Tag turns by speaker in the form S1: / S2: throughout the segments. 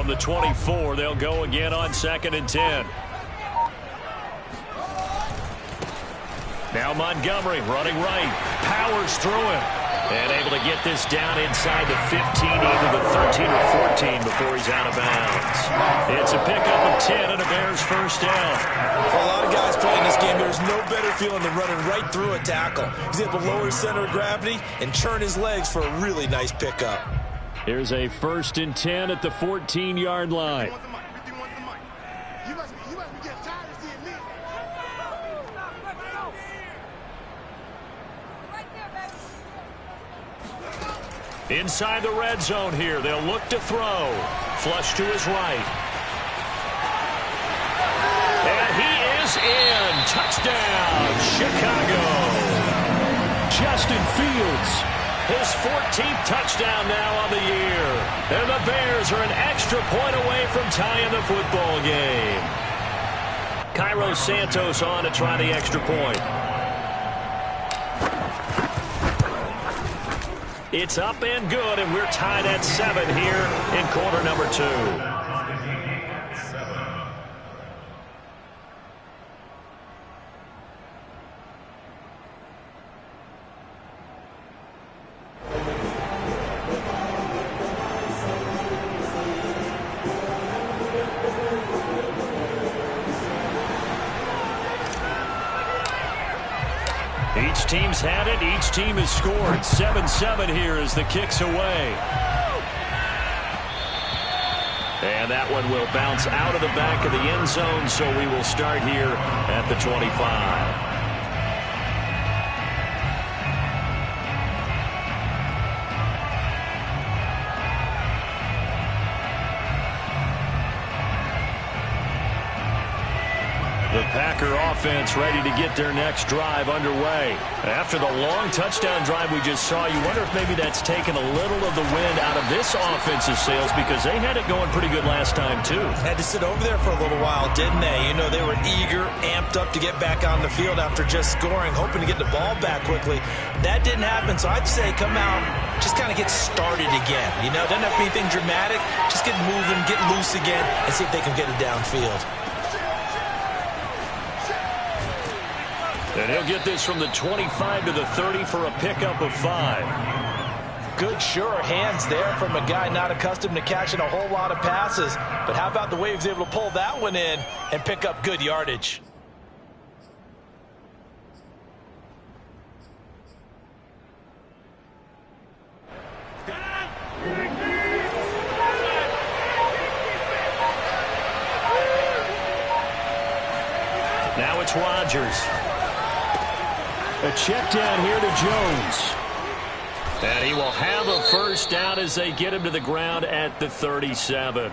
S1: From the 24, they'll go again on 2nd and 10. Now Montgomery running right. Powers through it. And able to get this down inside the 15, either the 13 or 14 before he's out of bounds. It's a pickup of 10 and a Bears first down.
S2: For a lot of guys playing this game, there's no better feeling than running right through a tackle. He's able to lower his center of gravity and churn his legs for a really nice pickup.
S1: Here's a 1st and 10 at the 14-yard line. Inside the red zone here. They'll look to throw. Flush to his right. And he is in. Touchdown, Chicago. Justin Fields, his 14th touchdown now on the year. And the Bears are an extra point away from tying the football game. Cairo Santos on to try the extra point. It's up and good, and we're tied at 7 here in quarter number 2. Each team's had it. Each team has scored. 7-7 here as the kick's away. And that one will bounce out of the back of the end zone, so we will start here at the 25. The Packer offense ready to get their next drive underway. After the long touchdown drive we just saw, you wonder if maybe that's taken a little of the wind out of this offense's sails, because they had it going pretty good last time, too.
S2: Had to sit over there for a little while, didn't they? You know, they were eager, amped up to get back on the field after just scoring, hoping to get the ball back quickly. That didn't happen, so I'd say come out, just kind of get started again. You know, doesn't have to be anything dramatic. Just get moving, get loose again, and see if they can get it downfield.
S1: And he'll get this from the 25 to the 30 for a pickup of 5.
S2: Good, sure hands there from a guy not accustomed to catching a whole lot of passes. But how about the way he was able to pull that one in and pick up good yardage?
S1: Now it's Rodgers. A check down here to Jones. And he will have a first down as they get him to the ground at the 37.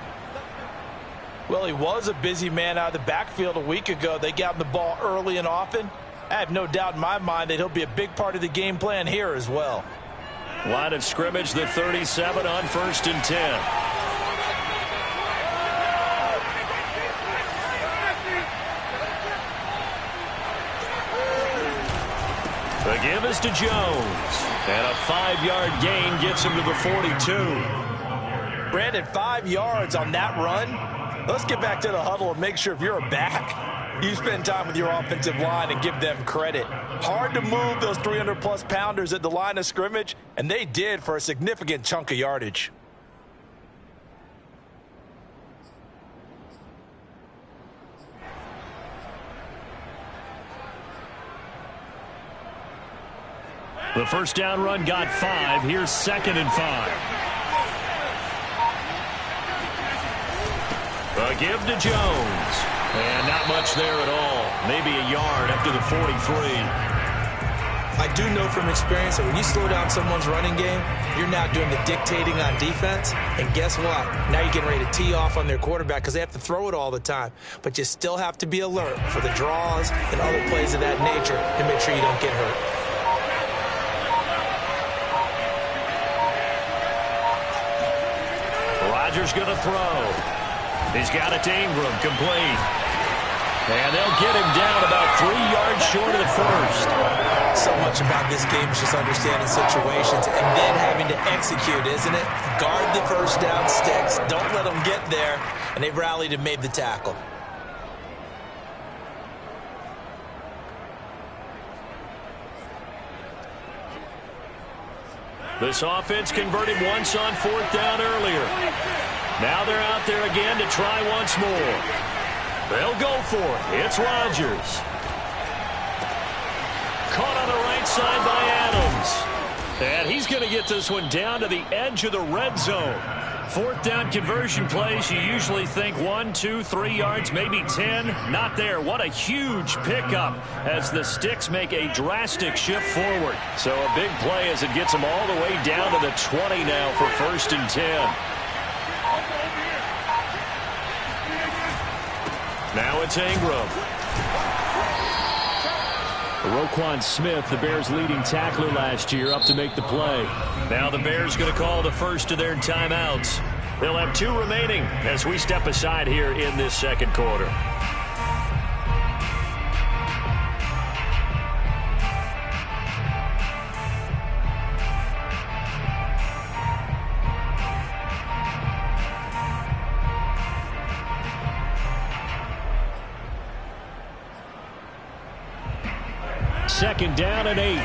S2: Well, he was a busy man out of the backfield a week ago. They got him the ball early and often. I have no doubt in my mind that he'll be a big part of the game plan here as well.
S1: Line of scrimmage, the 37 on 1st and 10. The give is to Jones. And a 5-yard gain gets him to the 42.
S2: Brandon, 5 yards on that run. Let's get back to the huddle and make sure if you're a back, you spend time with your offensive line and give them credit. Hard to move those 300-plus pounders at the line of scrimmage, and they did for a significant chunk of yardage.
S1: The first down run got 5. Here's 2nd and 5. A give to Jones. And not much there at all. Maybe a yard up to the 43.
S2: I do know from experience that when you slow down someone's running game, you're now doing the dictating on defense. And guess what? Now you're getting ready to tee off on their quarterback because they have to throw it all the time. But you still have to be alert for the draws and other plays of that nature to make sure you don't get hurt.
S1: Rodgers going to throw. He's got it to Ingram, complete. And they'll get him down about 3 yards short of the first.
S2: So much about this game is just understanding situations and then having to execute, isn't it? Guard the first down sticks. Don't let them get there. And they rallied and made the tackle.
S1: This offense converted once on 4th down earlier. Now they're out there again to try once more. They'll go for it. It's Rodgers. Caught on the right side by Adams. And he's going to get this one down to the edge of the red zone. 4th down conversion plays, you usually think 1, 2, 3 yards, maybe 10. Not there. What a huge pickup as the Sticks make a drastic shift forward. So a big play as it gets them all the way down to the 20 now for 1st and 10. Now it's Ingram. Roquan Smith, the Bears' leading tackler last year, up to make the play. Now the Bears going to call the first of their timeouts. They'll have 2 remaining as we step aside here in this second quarter. Second down and 8.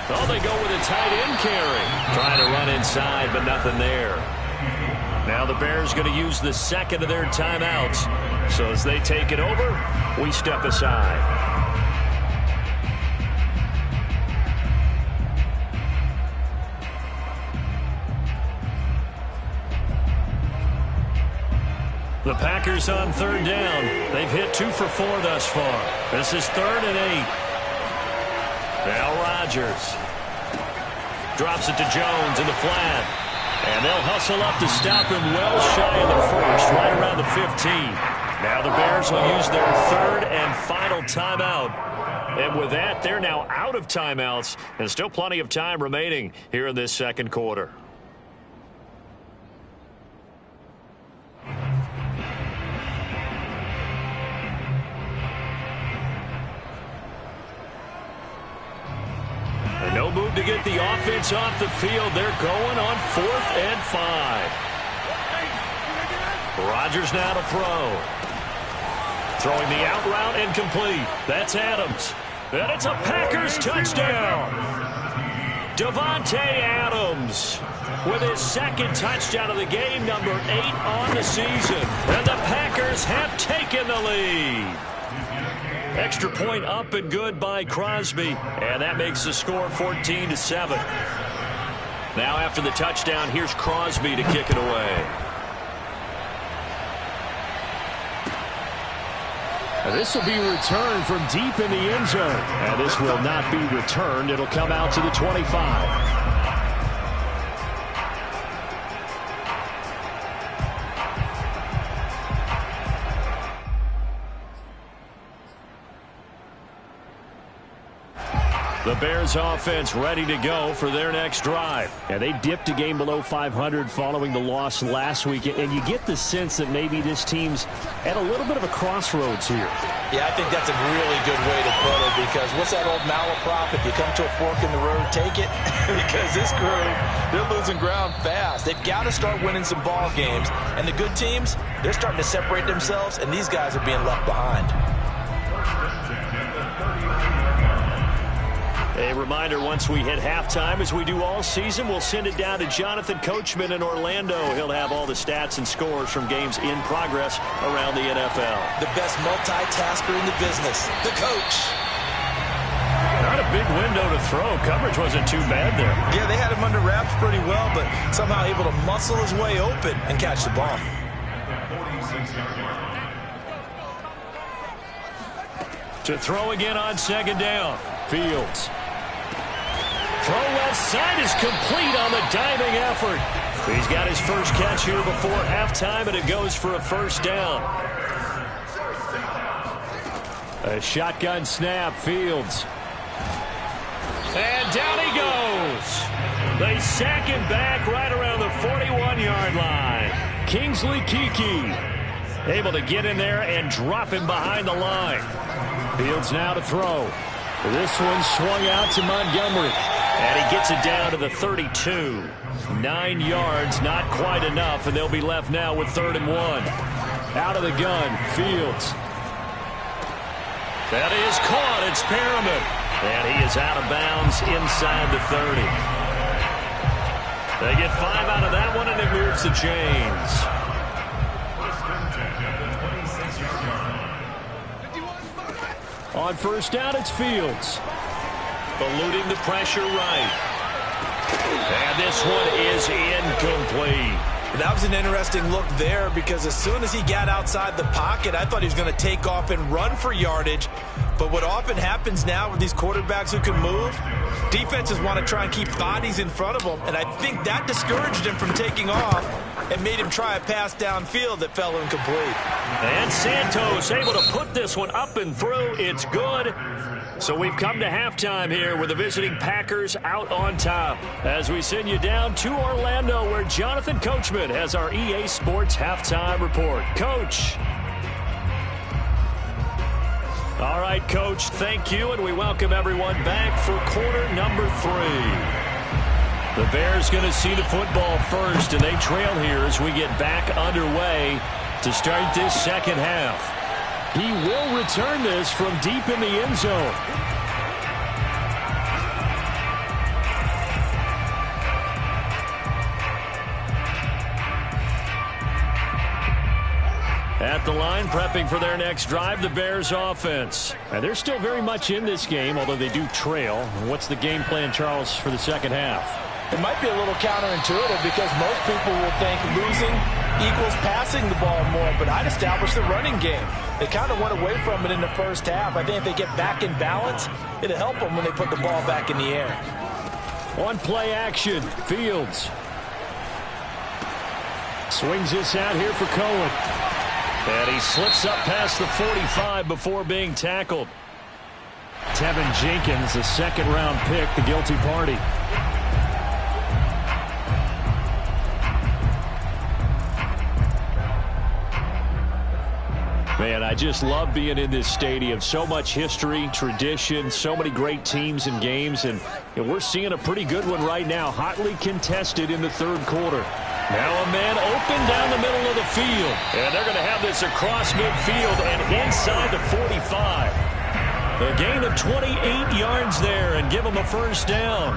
S1: Oh, they go with a tight end carry. Trying to run inside, but nothing there. Now the Bears going to use the second of their timeouts. So as they take it over, we step aside. The Packers on 3rd down. They've hit 2 for 4 thus far. This is 3rd and 8. Now Rodgers drops it to Jones in the flat. And they'll hustle up to stop him well shy of the first, right around the 15. Now the Bears will use their 3rd and final timeout. And with that, they're now out of timeouts. And still plenty of time remaining here in this second quarter. No move to get the offense off the field. They're going on 4th and 5. Rodgers now to throw. Throwing the out route incomplete. That's Adams. And it's a Packers touchdown. Davante Adams with his 2nd touchdown of the game, number 8 on the season. And the Packers have taken the lead. Extra point up and good by Crosby. And that makes the score 14-7. Now after the touchdown, here's Crosby to kick it away. This will be returned from deep in the end zone. And this will not be returned. It'll come out to the 25. The Bears offense ready to go for their next drive. And they dipped a game below 500 following the loss last week. And you get the sense that maybe this team's at a little bit of a crossroads here.
S2: Yeah, I think that's a really good way to put it, because what's that old malaprop? If you come to a fork in the road, take it. Because this crew, they're losing ground fast. They've got to start winning some ball games. And the good teams, they're starting to separate themselves, and these guys are being left behind.
S1: A reminder, once we hit halftime, as we do all season, we'll send it down to Jonathan Coachman in Orlando. He'll have all the stats and scores from games in progress around the NFL.
S2: The best multitasker in the business, the coach.
S1: Not a big window to throw. Coverage wasn't too bad there.
S2: Yeah, they had him under wraps pretty well, but somehow able to muscle his way open and catch the ball.
S1: To throw again on 2nd down. Fields. Throw left side is complete on the diving effort. He's got his first catch here before halftime, and it goes for a 1st down. A shotgun snap, Fields. And down he goes. They sack him back right around the 41-yard line. Kingsley Keke. Able to get in there and drop him behind the line. Fields now to throw. This one swung out to Montgomery. And he gets it down to the 32. 9 yards, not quite enough, and they'll be left now with 3rd and 1. Out of the gun, Fields. That is caught. It's Perriman. And he is out of bounds inside the 30. They get 5 out of that one, and it moves the chains. On 1st down, it's Fields. Eluding the pressure right. And this one is incomplete.
S2: That was an interesting look there because as soon as he got outside the pocket, I thought he was going to take off and run for yardage. But what often happens now with these quarterbacks who can move, defenses want to try and keep bodies in front of them. And I think that discouraged him from taking off and made him try a pass downfield that fell incomplete.
S1: And Santos able to put this one up and through. It's good. So we've come to halftime here with the visiting Packers out on top. As we send you down to Orlando where Jonathan Coachman has our EA Sports halftime report. Coach. All right, Coach, thank you, and we welcome everyone back for quarter number 3. The Bears going to see the football first, and they trail here as we get back underway to start this second half. He will return this from deep in the end zone. At the line, prepping for their next drive, the Bears offense. And they're still very much in this game, although they do trail. What's the game plan, Charles, for the second half?
S2: It might be a little counterintuitive because most people will think losing equals passing the ball more, but I'd establish the running game. They kind of went away from it in the first half. I think if they get back in balance, it'll help them when they put the ball back in the air.
S1: On play action, Fields. Swings this out here for Cohen. And he slips up past the 45 before being tackled. Tevin Jenkins, the second-round pick, the guilty party. Man, I just love being in this stadium. So much history, tradition, so many great teams and games, and we're seeing a pretty good one right now, hotly contested in the 3rd quarter. Now a man open down the middle of the field, and they're going to have this across midfield and inside the 45. A gain of 28 yards there and give them a 1st down.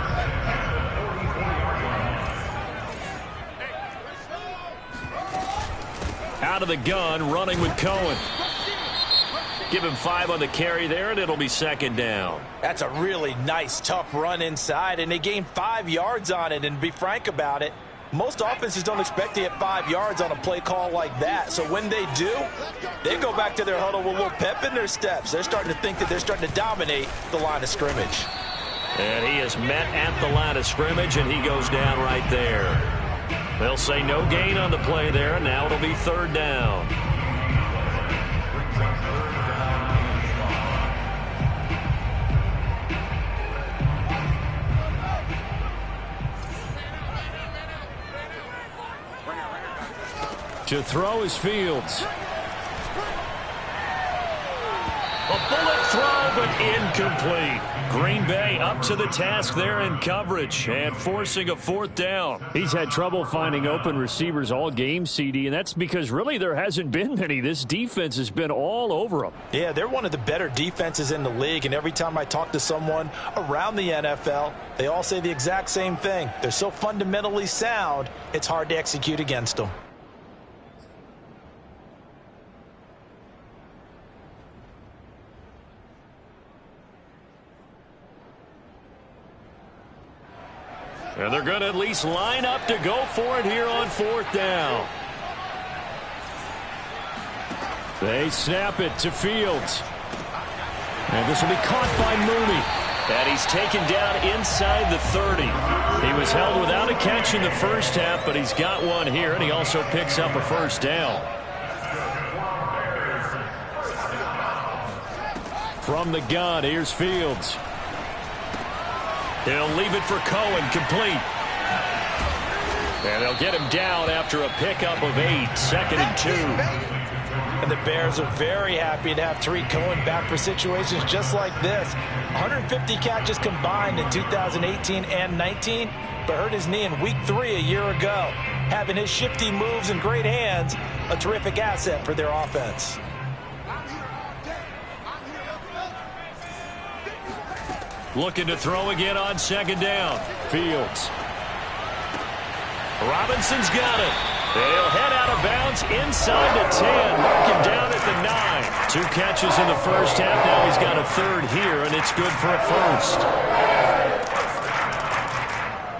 S1: Out of the gun, running with Cohen. Give him 5 on the carry there, and it'll be 2nd down.
S2: That's a really nice, tough run inside, and they gained 5 yards on it. And to be frank about it, most offenses don't expect to get 5 yards on a play call like that. So when they do, they go back to their huddle with a little pep in their steps. They're starting to think that they're starting to dominate the line of scrimmage.
S1: And he is met at the line of scrimmage, and he goes down right there. They'll say no gain on the play there, and now it'll be 3rd down. To throw is Fields. A bullet throw, but incomplete. Green Bay up to the task there in coverage and forcing a 4th down. He's had trouble finding open receivers all game, CD, and that's because really there hasn't been many. This defense has been all over them.
S2: Yeah, they're one of the better defenses in the league, and every time I talk to someone around the NFL, they all say the exact same thing. They're so fundamentally sound, it's hard to execute against them.
S1: And they're going to at least line up to go for it here on 4th down. They snap it to Fields. And this will be caught by Mooney. And he's taken down inside the 30. He was held without a catch in the first half, but he's got one here, and he also picks up a 1st down. From the gun, here's Fields. He'll leave it for Cohen, complete. And they'll get him down after a pickup of 8, 2nd and 2.
S2: And the Bears are very happy to have Tariq Cohen back for situations just like this. 150 catches combined in 2018 and 19, but hurt his knee in week 3 a year ago. Having his shifty moves and great hands, a terrific asset for their offense.
S1: Looking to throw again on second down. Fields. Robinson's got it. They'll head out of bounds inside the 10. Mark him down at the 9. 2 catches in the first half. Now he's got a third here, and it's good for a first.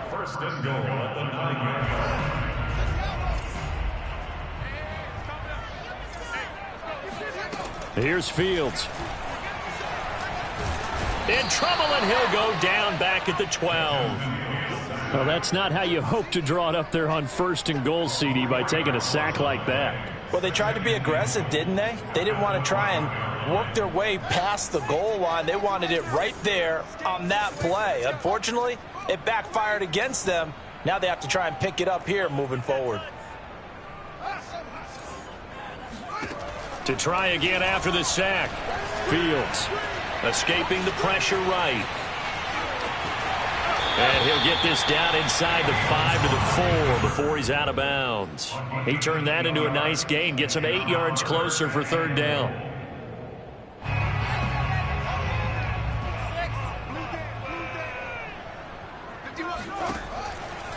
S1: First and goal at the 9. Here's Fields. In trouble, and he'll go down back at the 12. Well, that's not how you hope to draw it up there on first and goal, CD, by taking a sack like that.
S2: Well, they tried to be aggressive, didn't they? They didn't want to try and work their way past the goal line. They wanted it right there on that play. Unfortunately, it backfired against them. Now they have to try and pick it up here moving forward.
S1: To try again after the sack. Fields escaping the pressure right. And he'll get this down inside the 5 to the 4 before he's out of bounds. He turned that into a nice gain. Gets him 8 yards closer for third down.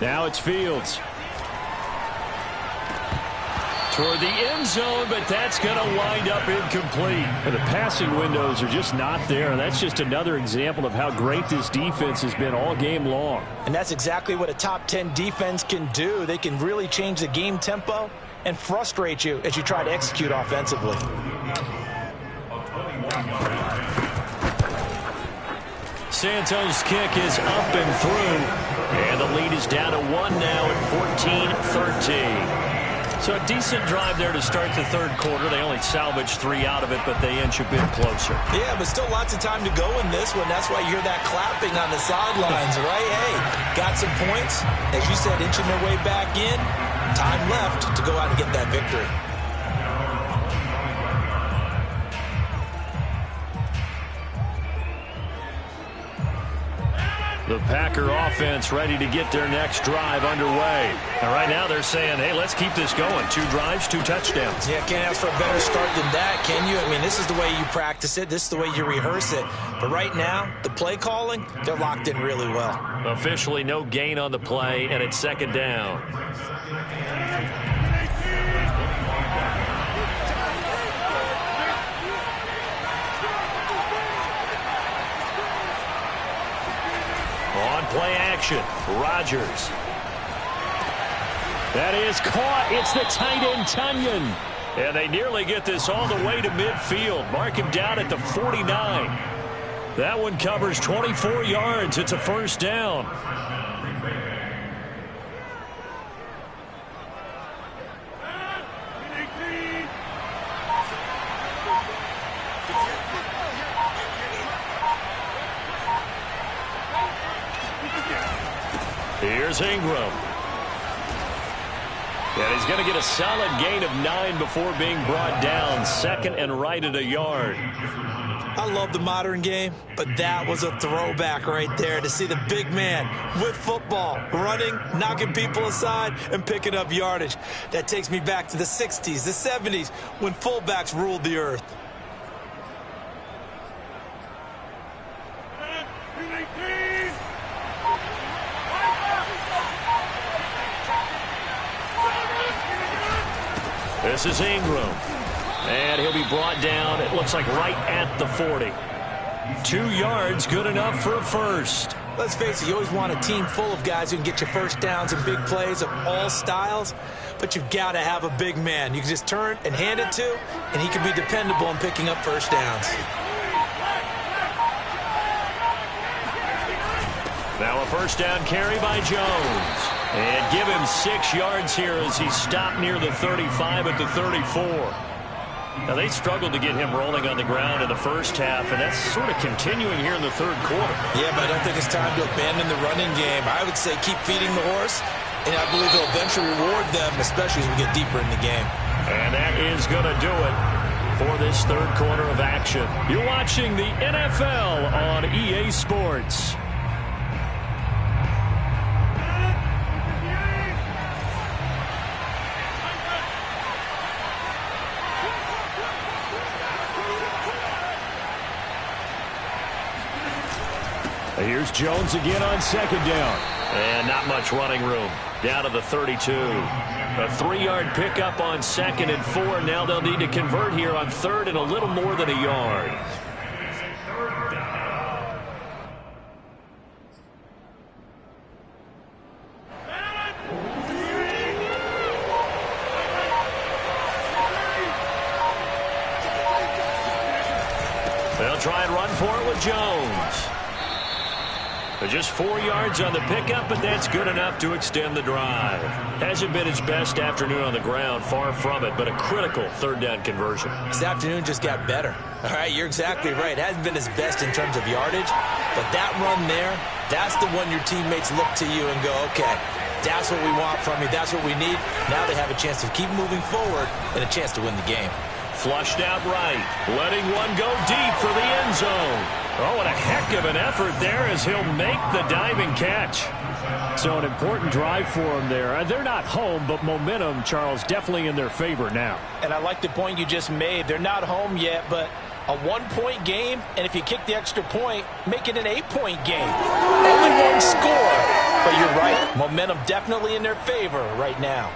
S1: Now it's Fields. Toward the end zone, but that's going to wind up incomplete. The passing windows are just not there. That's just another example of how great this defense has been all game long.
S2: And that's exactly what a top 10 defense can do. They can really change the game tempo and frustrate you as you try to execute offensively.
S1: Santos' kick is up and through. And the lead is down to 1 now at 14-13. So a decent drive there to start the third quarter. They only salvaged 3 out of it, but they inch a bit closer.
S2: Yeah, but still lots of time to go in this one. That's why you hear that clapping on the sidelines, right? Hey, got some points. As you said, inching their way back in. Time left to go out and get that victory.
S1: The Packer offense ready to get their next drive underway. And right now they're saying, hey, let's keep this going. 2 drives, 2 touchdowns.
S2: Yeah, can't ask for a better start than that, can you? I mean, this is the way you practice it. This is the way you rehearse it. But right now, the play calling, they're locked in really well.
S1: Officially no gain on the play, and it's second down. On play action, Rodgers. That is caught. It's the tight end, Tunyon. And they nearly get this all the way to midfield. Mark him down at the 49. That one covers 24 yards. It's a first down. Here's Ingram. And he's going to get a solid gain of 9 before being brought down. Second and right at a yard.
S2: I love the modern game, but that was a throwback right there to see the big man with football, running, knocking people aside, and picking up yardage. That takes me back to the 60s, the 70s, when fullbacks ruled the earth.
S1: This is Ingram. And he'll be brought down, it looks like right at the 40. 2 yards, good enough for a first.
S2: Let's face it, you always want a team full of guys who can get you first downs and big plays of all styles, but you've got to have a big man you can just turn and hand it to, and he can be dependable in picking up first downs.
S1: Now a first down carry by Jones. And give him 6 yards here as he stopped near the 35 at the 34. Now, they struggled to get him rolling on the ground in the first half, and that's sort of continuing here in the third quarter.
S2: Yeah, but I don't think it's time to abandon the running game. I would say keep feeding the horse, and I believe he'll eventually reward them, especially as we get deeper in the game.
S1: And that is going to do it. for this third quarter of action. You're watching the NFL on EA Sports. Here's Jones again on second down. And not much running room. Down to the 32. A 3-yard pickup on 2nd and 4. Now they'll need to convert here on 3rd and a little more than a yard. They'll try and run for it with Jones. Just 4 yards on the pickup, but that's good enough to extend the drive. Hasn't been his best afternoon on the ground, far from it, but a critical 3rd down conversion.
S2: This afternoon just got better. All right, you're exactly right. Hasn't been his best in terms of yardage, but that run there, that's the one your teammates look to you and go, okay, that's what we want from you. That's what we need. Now they have a chance to keep moving forward and a chance to win the game.
S1: Flushed out right, letting one go deep for the end zone. Oh, what a heck of an effort there as he'll make the diving catch. So an important drive for him there. They're not home, but momentum, Charles, definitely in their favor now.
S3: And I like the point you just made. They're not home yet, but a 1-point game, and if you kick the extra point, make it an 8-point game. Only one score, but you're right. Momentum definitely in their favor right now.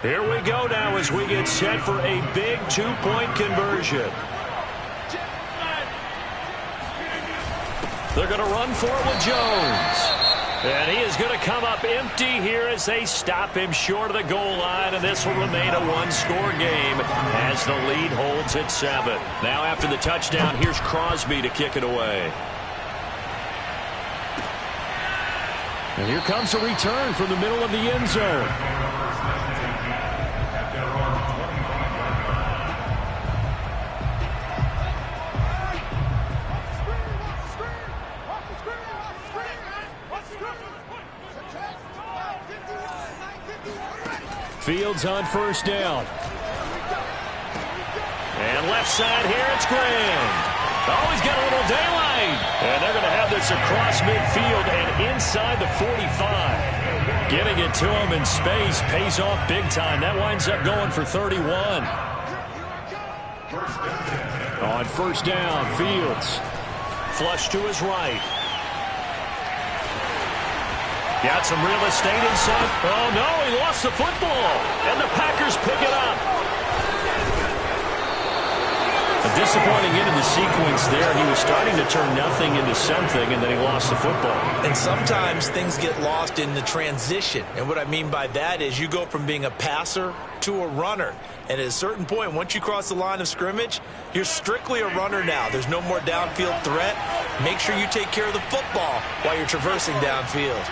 S1: Here we go now as we get set for a big 2-point conversion. They're going to run for it with Jones. And he is going to come up empty here as they stop him short of the goal line, and this will remain a 1-score game as the lead holds at 7. Now after the touchdown, here's Crosby to kick it away. And here comes a return from the middle of the end zone. Fields on 1st down. And left side here, it's Graham. Oh, he's got a little daylight. And they're going to have this across midfield and inside the 45. Getting it to him in space pays off big time. That winds up going for 31. On 1st down, Fields. Flush to his right. Got some real estate inside. Oh, no, he lost the football. And the Packers pick it up. A disappointing end of the sequence there. He was starting to turn nothing into something, and then he lost the football.
S2: And sometimes things get lost in the transition. And what I mean by that is you go from being a passer to a runner. And at a certain point, once you cross the line of scrimmage, you're strictly a runner now. There's no more downfield threat. Make sure you take care of the football while you're traversing downfield.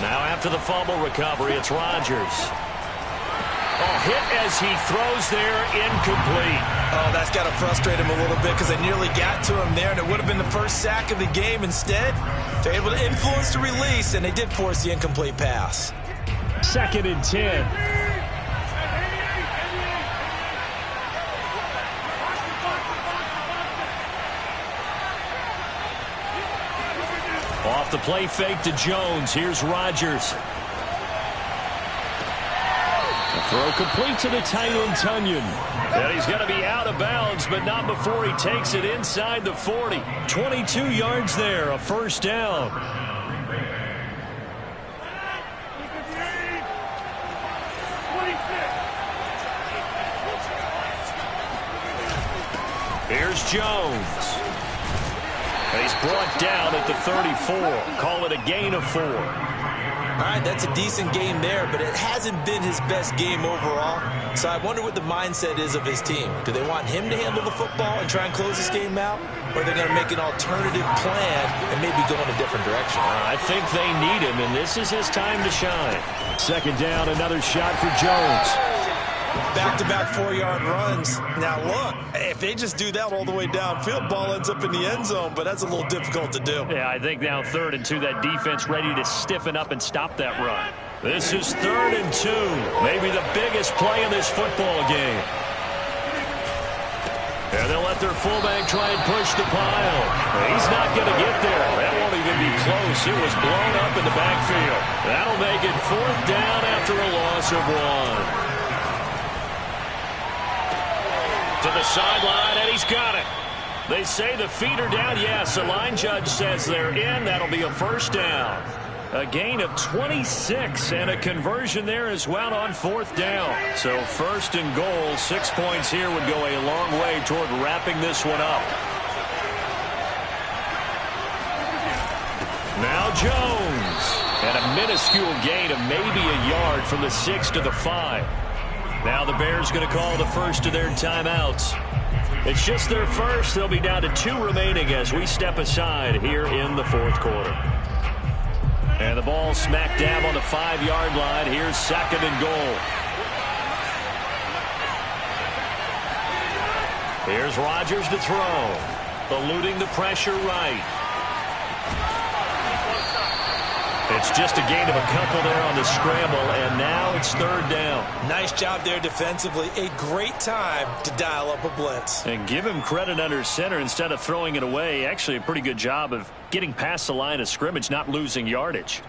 S1: Now after the fumble recovery, it's Rodgers. Oh, hit as he throws there, incomplete.
S2: Oh, that's got to frustrate him a little bit because they nearly got to him there, and it would have been the first sack of the game. Instead, they're able to influence the release, and they did force the incomplete pass.
S1: 2nd and 10. Off the play fake to Jones. Here's Rodgers. The throw complete to the tight end, Tunyon. And he's going to be out of bounds, but not before he takes it inside the 40. 22 yards there, a 1st down. Here's Jones. And he's brought down at the 34. Call it a gain of 4.
S2: All right, that's a decent game there, but it hasn't been his best game overall. So I wonder what the mindset is of his team. Do they want him to handle the football and try and close this game out? Or are they going to make an alternative plan and maybe go in a different direction?
S1: I think they need him, and this is his time to shine. 2nd down, another shot for Jones.
S2: Back-to-back 4-yard runs. Now, look, if they just do that all the way downfield, ball ends up in the end zone, but that's a little difficult to do.
S1: Yeah, I think now 3rd and 2, that defense ready to stiffen up and stop that run. This is 3rd and 2, maybe the biggest play in this football game. And they'll let their fullback try and push the pile. He's not going to get there. That won't even be close. It was blown up in the backfield. That'll make it 4th down after a loss of 1. To the sideline, and he's got it. They say the feet are down. Yes, the line judge says they're in. That'll be a 1st down. A gain of 26 and a conversion there as well on 4th down. So 1st and goal, 6 points here would go a long way toward wrapping this one up. Now Jones. And a minuscule gain of maybe a yard from the 6 to the 5. Now the Bears going to call the first of their timeouts. It's just their first. They'll be down to 2 remaining as we step aside here in the 4th quarter. And the ball smack dab on the 5-yard line. Here's 2nd and goal. Here's Rodgers to throw. Eluding the pressure right. It's just a gain of a couple there on the scramble, and now it's 3rd down.
S2: Nice job there defensively. A great time to dial up a blitz.
S1: And give him credit under center instead of throwing it away. Actually, a pretty good job of getting past the line of scrimmage, not losing yardage.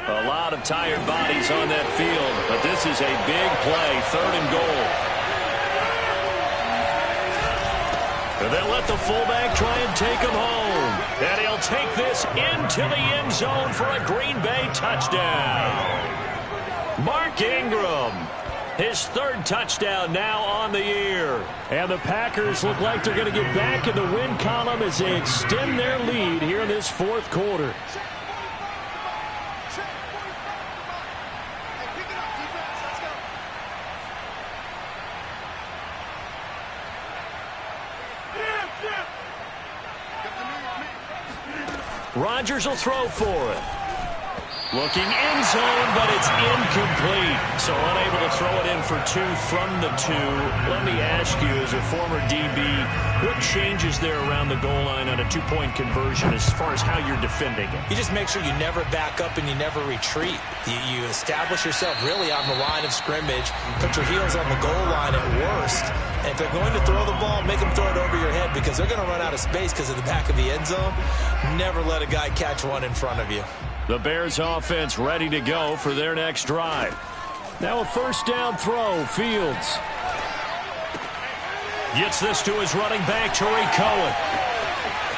S1: A lot of tired bodies on that field, but this is a big play, 3rd and goal. And they'll let the fullback try and take him home. And he'll take this into the end zone for a Green Bay touchdown. Mark Ingram, his 3rd touchdown now on the year. And the Packers look like they're going to get back in the win column as they extend their lead here in this 4th quarter. Rodgers will throw for it. Looking end zone, but it's incomplete. So unable to throw it in for 2 from the 2. Let me ask you, as a former DB, what changes there around the goal line on a 2-point conversion as far as how you're defending it?
S2: You just make sure you never back up and you never retreat. You establish yourself really on the line of scrimmage, put your heels on the goal line at worst. And if they're going to throw the ball, make them throw it over your head because they're going to run out of space because of the back of the end zone. Never let a guy catch one in front of you.
S1: The Bears offense ready to go for their next drive. Now a 1st down throw, Fields. Gets this to his running back, Tariq Cohen.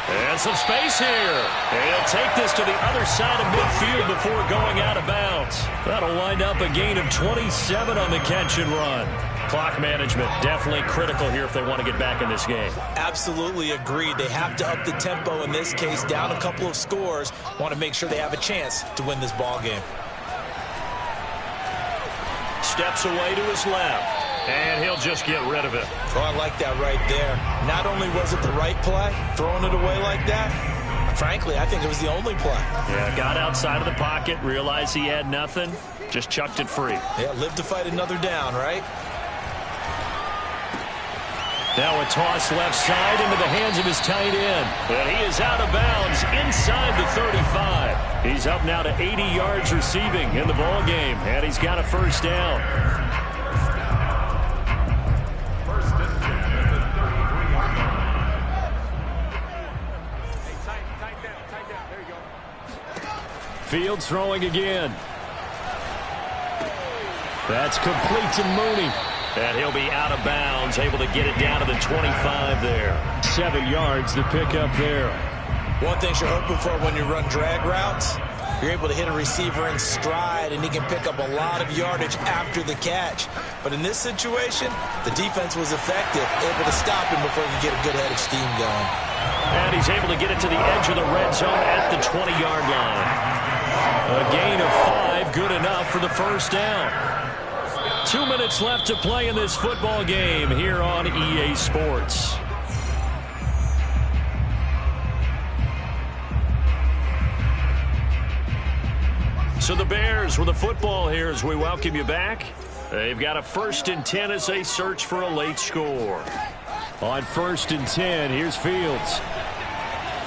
S1: And some space here. And he'll take this to the other side of midfield before going out of bounds. That'll wind up a gain of 27 on the catch and run. Clock management definitely critical here if they want to get back in this game.
S2: Absolutely agreed. They have to up the tempo in this case, down a couple of scores. Want to make sure they have a chance to win this ball game.
S1: Steps away to his left, and he'll just get rid of it.
S2: Oh, I like that right there. Not only was it the right play, throwing it away like that, frankly, I think it was the only play.
S1: Yeah, got outside of the pocket, realized he had nothing, just chucked it free.
S2: Yeah, live to fight another down, right?
S1: Now a toss left side into the hands of his tight end. And he is out of bounds inside the 35. He's up now to 80 yards receiving in the ball game, and he's got a 1st down. Fields throwing again. That's complete to Mooney. And he'll be out of bounds, able to get it down to the 25 there. 7 yards to pick up there.
S2: One thing you're hoping for when you run drag routes, you're able to hit a receiver in stride, and he can pick up a lot of yardage after the catch. But in this situation, the defense was effective, able to stop him before he could get a good head of steam going.
S1: And he's able to get it to the edge of the red zone at the 20-yard line. A gain of 5, good enough for the 1st down. 2 minutes left to play in this football game here on EA Sports. So the Bears with the football here as we welcome you back. They've got a 1st and 10 as they search for a late score. On 1st and 10, here's Fields.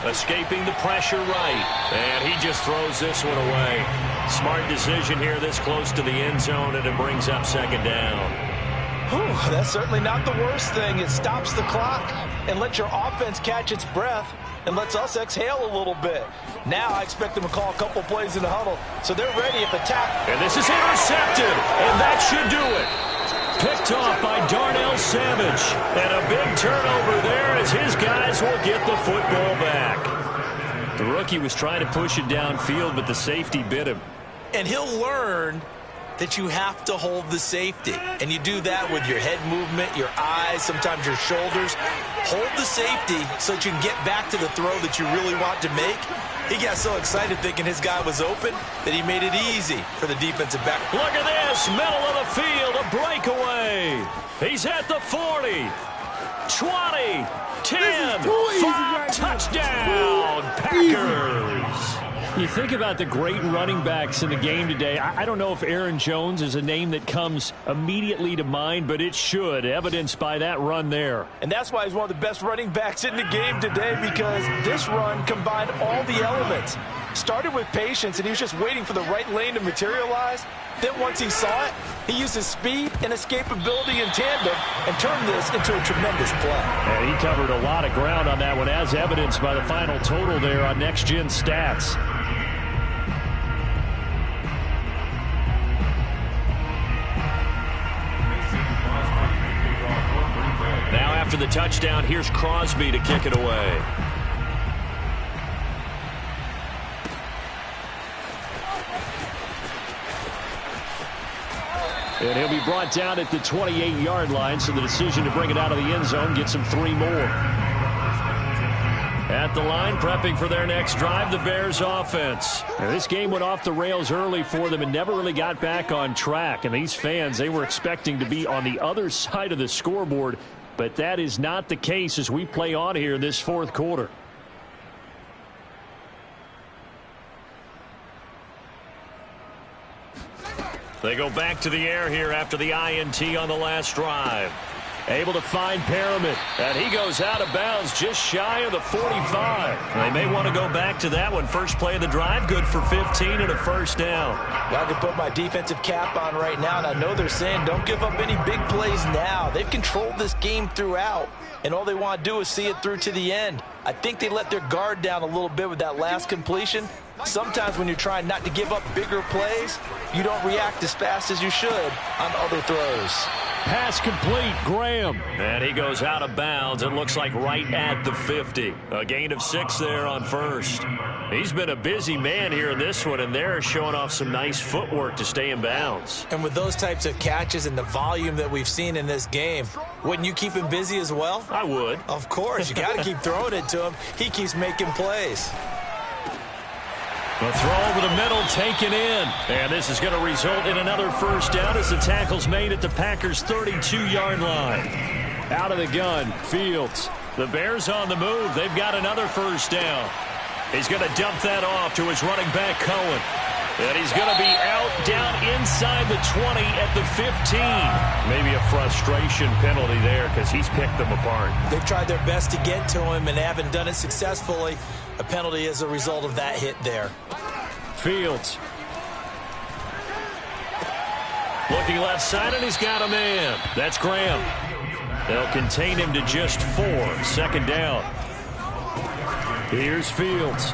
S1: Escaping the pressure right. And he just throws this one away. Smart decision here this close to the end zone, and it brings up 2nd down.
S3: Whew, that's certainly not the worst thing. It stops the clock and lets your offense catch its breath and lets us exhale a little bit. Now I expect them to call a couple plays in the huddle, so they're ready if attacked.
S1: And this is intercepted, and that should do it. Picked off by Darnell Savage. And a big turnover there as his guys will get the football back. The rookie was trying to push it downfield, but the safety bit him.
S2: And he'll learn that you have to hold the safety. And you do that with your head movement, your eyes, sometimes your shoulders. Hold the safety so that you can get back to the throw that you really want to make. He got so excited thinking his guy was open that he made it easy for the defensive back.
S1: Look at this, middle of the field, a breakaway. He's at the 40, 20, 10, 5, touchdown, Packers. You think about the great running backs in the game today. I don't know if Aaron Jones is a name that comes immediately to mind, but it should, evidenced by that run there.
S3: And that's why he's one of the best running backs in the game today, because this run combined all the elements. Started with patience, and he was just waiting for the right lane to materialize. Then once he saw it, he used his speed and escapability in tandem and turned this into a tremendous play.
S1: And he covered a lot of ground on that one, as evidenced by the final total there on Next Gen Stats. Now after the touchdown, here's Crosby to kick it away. And he'll be brought down at the 28-yard line, so the decision to bring it out of the end zone gets him 3 more. At the line, prepping for their next drive, the Bears offense. Now, this game went off the rails early for them and never really got back on track. And these fans, they were expecting to be on the other side of the scoreboard, but that is not the case as we play on here in this 4th quarter. They go back to the air here after the INT on the last drive. Able to find Perriman, and he goes out of bounds just shy of the 45. They may want to go back to that one. First play of the drive, good for 15 and a 1st down.
S3: Well, I can put my defensive cap on right now, and I know they're saying don't give up any big plays now. They've controlled this game throughout, and all they want to do is see it through to the end. I think they let their guard down a little bit with that last completion. Sometimes when you're trying not to give up bigger plays, you don't react as fast as you should on other throws.
S1: Pass complete, Graham. And he goes out of bounds. It looks like right at the 50. A gain of 6 there on 1st. He's been a busy man here in this one, and they're showing off some nice footwork to stay in bounds.
S2: And with those types of catches and the volume that we've seen in this game, wouldn't you keep him busy as well?
S1: I would.
S2: Of course. You got to keep throwing it to him. He keeps making plays.
S1: The throw over the middle taken in. And this is going to result in another 1st down as the tackle's made at the Packers' 32-yard line. Out of the gun, Fields. The Bears on the move. They've got another 1st down. He's going to dump that off to his running back, Cohen. And he's going to be out down inside the 20 at the 15. Maybe a frustration penalty there because he's picked them apart.
S2: They've tried their best to get to him and haven't done it successfully. A penalty as a result of that hit there.
S1: Fields. Looking left side, and he's got a man. That's Graham. They'll contain him to just 4. 2nd down. Here's Fields.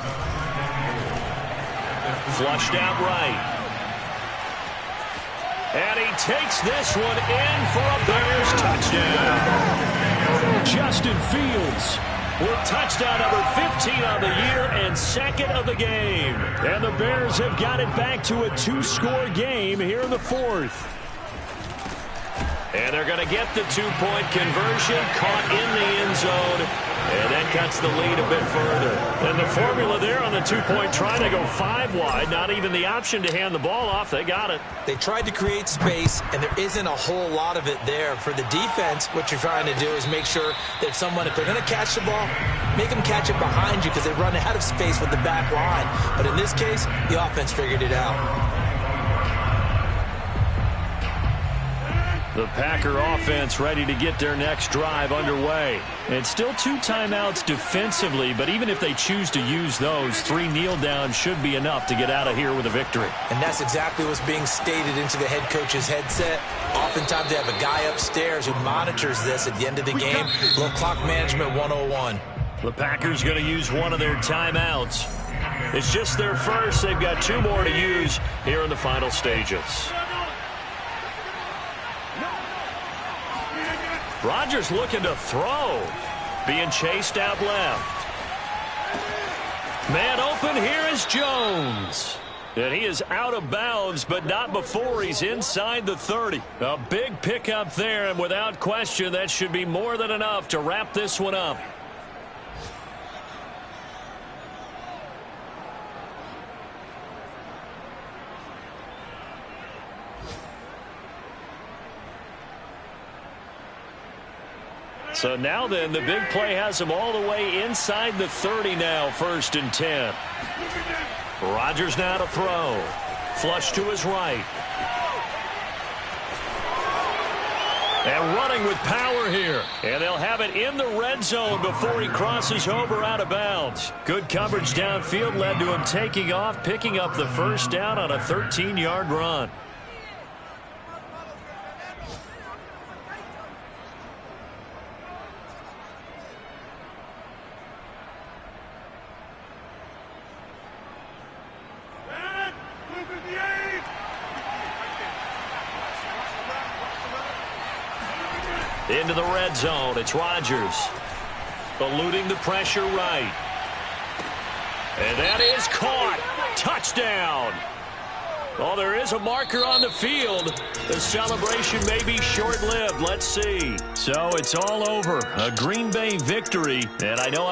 S1: Flushed out right. And he takes this one in for a Bears touchdown. Justin Fields with touchdown number 15 on the year and 2nd of the game. And the Bears have got it back to a 2-score game here in the 4th. And they're going to get the two-point conversion, caught in the end zone, and that cuts the lead a bit further. And the formula there on the two-point try, they go 5 wide, not even the option to hand the ball off. They got it.
S2: They tried to create space, and there isn't a whole lot of it there. For the defense, what you're trying to do is make sure that someone, if they're going to catch the ball, make them catch it behind you because they run out of space with the back line. But in this case, the offense figured it out.
S1: The Packer offense ready to get their next drive underway. And still 2 timeouts defensively, but even if they choose to use those, 3 kneel downs should be enough to get out of here with a victory.
S2: And that's exactly what's being stated into the head coach's headset. Oftentimes they have a guy upstairs who monitors this at the end of the game. Little clock management 101.
S1: The Packers going to use one of their timeouts. It's just their first. They've got 2 more to use here in the final stages. Rodgers looking to throw. Being chased out left. Man open, here is Jones. And he is out of bounds, but not before he's inside the 30. A big pickup there, and without question, that should be more than enough to wrap this one up. So now then, the big play has him all the way inside the 30 now, 1st and 10. Rodgers now to throw. Flush to his right. And running with power here. And they'll have it in the red zone before he crosses over out of bounds. Good coverage downfield led to him taking off, picking up the first down on a 13-yard run. Into the red zone, it's Rodgers. Eluding the pressure right. And that is caught. Touchdown. Well, there is a marker on the field. The celebration may be short-lived. Let's see. So it's all over. A Green Bay victory. And I know I've been